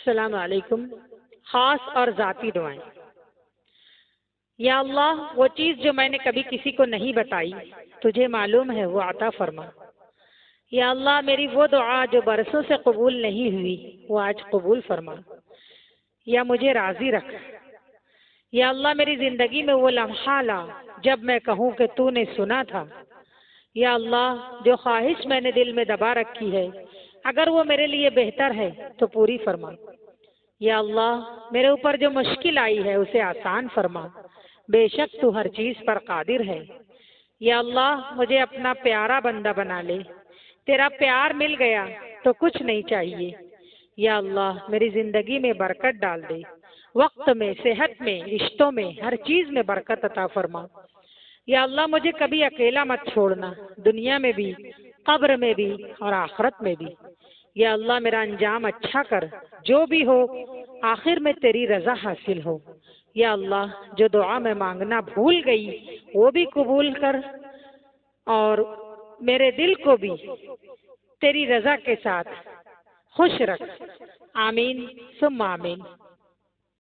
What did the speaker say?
السلام علیکم۔ خاص اور ذاتی دعائیں۔ یا اللہ، وہ چیز جو میں نے کبھی کسی کو نہیں بتائی تجھے معلوم ہے، وہ عطا فرما۔ یا اللہ، میری وہ دعا جو برسوں سے قبول نہیں ہوئی وہ آج قبول فرما۔ یا مجھے راضی رکھ۔ یا اللہ، میری زندگی میں وہ لمحہ لا جب میں کہوں کہ تو نے سنا تھا۔ یا اللہ، جو خواہش میں نے دل میں دبا رکھی ہے اگر وہ میرے لیے بہتر ہے تو پوری فرما۔ یا اللہ، میرے اوپر جو مشکل آئی ہے اسے آسان فرما، بے شک تو ہر چیز پر قادر ہے۔ یا اللہ، مجھے اپنا پیارا بندہ بنا لے، تیرا پیار مل گیا تو کچھ نہیں چاہیے۔ یا اللہ، میری زندگی میں برکت ڈال دے، وقت میں، صحت میں، رشتوں میں، ہر چیز میں برکت عطا فرما۔ یا اللہ، مجھے کبھی اکیلا مت چھوڑنا، دنیا میں بھی، قبر میں بھی اور آخرت میں بھی۔ یا اللہ، میرا انجام اچھا کر، جو بھی ہو آخر میں تیری رضا حاصل ہو۔ یا اللہ، جو دعا میں مانگنا بھول گئی وہ بھی قبول کر اور میرے دل کو بھی تیری رضا کے ساتھ خوش رکھ۔ آمین ثم آمین۔